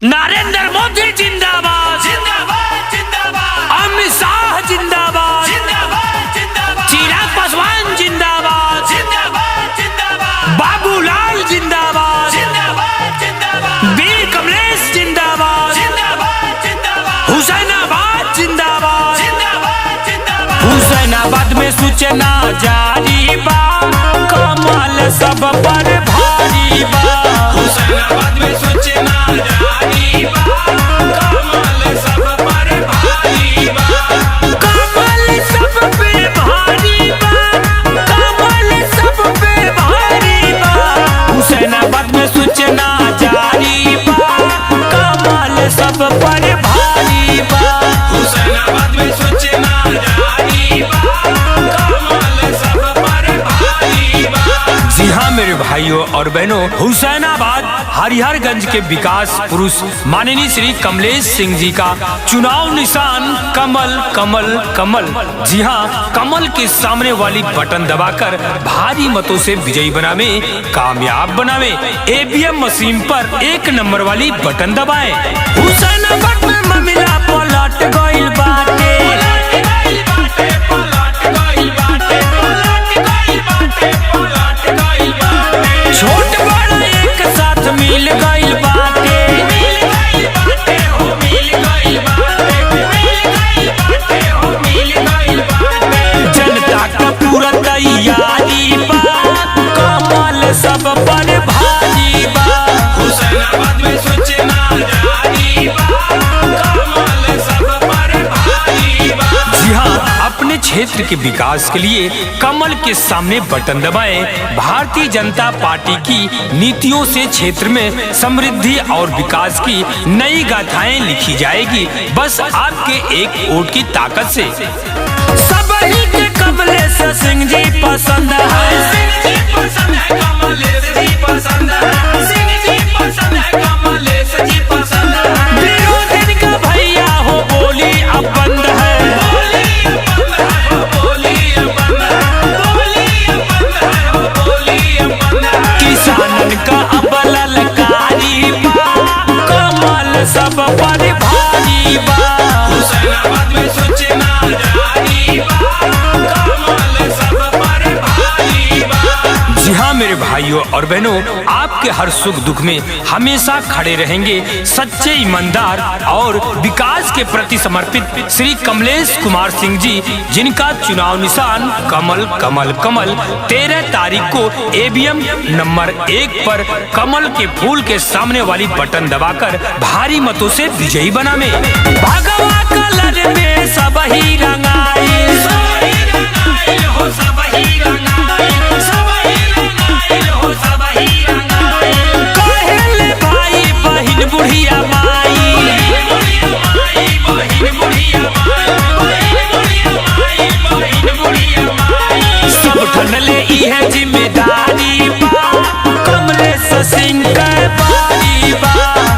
नरेंद्र मोदी जिंदाबाद जिंदाबाद जिंदाबाद, अमित शाह जिंदाबाद जिंदाबाद जिंदाबाद, चिराग पासवान जिंदाबाद जिंदाबाद जिंदाबाद, बाबूलाल जिंदाबाद जिंदाबाद जिंदाबाद, वीर कमलेश जिंदाबाद जिंदाबाद जिंदाबाद, हुसैनाबाद जिंदाबाद जिंदाबाद जिंदाबाद, हुसैनाबाद में सूचना जारी बा, कमल सब पर भारी बा। हुसैनाबाद में सूचना जारी बा, कमल सब पर भारी बा, कमल सब पे भारी बा, कमल सब पे भारी बा। हुसैनाबाद में सूचना जारी बा, कमल सब पर भारी बा। हुसैनाबाद में सूचना जारी बा, कमल सब पर भारी बा। जी हाँ मेरे भाइयों और बहनों, हुसैनाबाद हरिहरगंज के विकास पुरुष माननीय श्री कमलेश सिंह जी का चुनाव निशान कमल कमल कमल। जी हाँ, कमल के सामने वाली बटन दबाकर भारी मतों से विजयी बनावे, कामयाब बनावे। ईवीएम मशीन पर 1 नंबर वाली बटन दबाएं। हुसैनाबाद में मामला पलट गइल बाटे, छोट बड़ा एक साथ मिल गइल बाटे, जनता का पूरा तैयारी बा, कमल सब पर भारी बा। हुसैनाबाद में सूचना जारी बा, कमल सब पर भारी बा। जी हाँ, अपने क्षेत्र के विकास के लिए कमल के सामने बटन दबाएं। भारतीय जनता पार्टी की नीतियों से क्षेत्र में समृद्धि और विकास की नई गाथाएं लिखी जाएगी, बस आपके एक वोट की ताकत से। सबही के कमलेश सिंह जी पसंद है, सिंह जी पसंद है, कमलेश जी पसंद है, सिंह जी पसंद है, कमलेश जी पसंद है। विरोधी का भैया हो बोली अब बंद है, बोली बंद है, हो बोली बंद है, बोली बंद है, हो बोली बंद है। किसानन का अब ललकारी बा, कमल सब पर भारी बा। हुसैनाबाद में सूचना जारी बा, कमल सब पर भारी बा। जी हाँ मेरे भाइयों और बहनों, आपके हर सुख दुख में हमेशा खड़े रहेंगे सच्चे, ईमानदार और विकास के प्रति समर्पित श्री कमलेश कुमार सिंह जी, जिनका चुनाव निशान कमल कमल कमल। 13 तारीख को ईवीएम नंबर 1 पर कमल के फूल के सामने वाली बटन दबाकर भारी मतों से विजयी बनावे। भगवा कलर में सब ही रंगाई, सबही रंगाइल हो, सबही रंगाइल, सबही रंगाइल हो, सबही रंगाइल। कहेले भाई बहिन बुढ़िया माई, बहिन बुढ़िया माई, बहिन बुढ़िया माई, बहिन बुढ़िया माई। सब ठनले इहे जिम्मेदारी बा, कमलेश सिंह के बारी बा।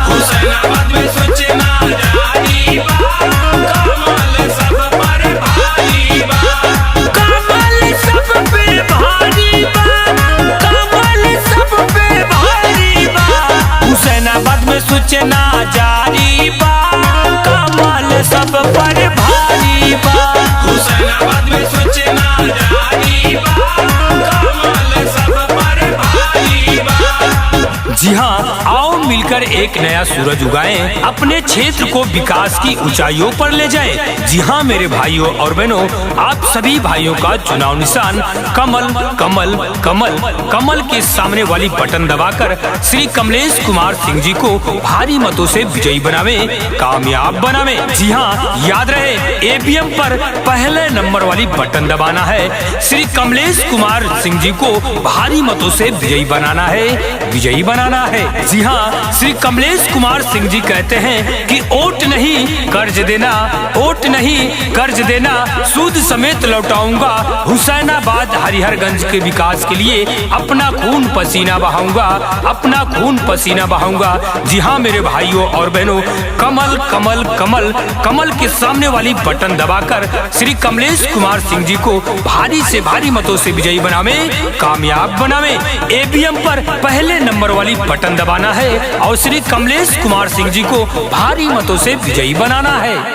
हुसैनाबाद में सूचना जारी बा, कमल सब पर भारी बा। कमल सब पे भारी बा, कमल सब पे भारी बा। हुसैनाबाद में सूचना जारी बा, कमल सब पर भारी बा। हुसैनाबाद में सूचना जारी बा, कमल सब पर भारी बा। जी हाँ, आओ मिलकर एक नया सूरज उगाएं, अपने क्षेत्र को विकास की ऊंचाइयों पर ले जाएं। जी हाँ मेरे भाइयों और बहनों, आप सभी भाइयों का चुनाव निशान कमल कमल कमल। कमल के सामने वाली बटन दबाकर श्री कमलेश कुमार सिंह जी को भारी मतों से विजयी बनावे, कामयाब बनावे। जी हाँ, याद रहे ईवीएम पर पहले नंबर वाली बटन दबाना है। श्री कमलेश कुमार सिंह जी को भारी मतों से विजयी बनाना है, विजयी बनाना है। जी हाँ, श्री कमलेश कुमार सिंह जी कहते हैं कि वोट नहीं कर्ज देना, वोट नहीं कर्ज देना, सूद समेत लौटाऊंगा। हुसैनाबाद हरिहरगंज के विकास के लिए अपना खून पसीना बहाऊंगा, अपना खून पसीना बहाऊंगा। जी हाँ मेरे भाइयों और बहनों, कमल कमल कमल, कमल के सामने वाली बटन दबाकर श्री कमलेश कुमार सिंह जी को भारी से भारी मतों से विजयी बनावे, कामयाब बनावे। ईवीएम पर पहले नंबर वाली बटन दबाना है और श्री कमलेश कुमार सिंह जी को भारी मतों से विजयी बनाना है।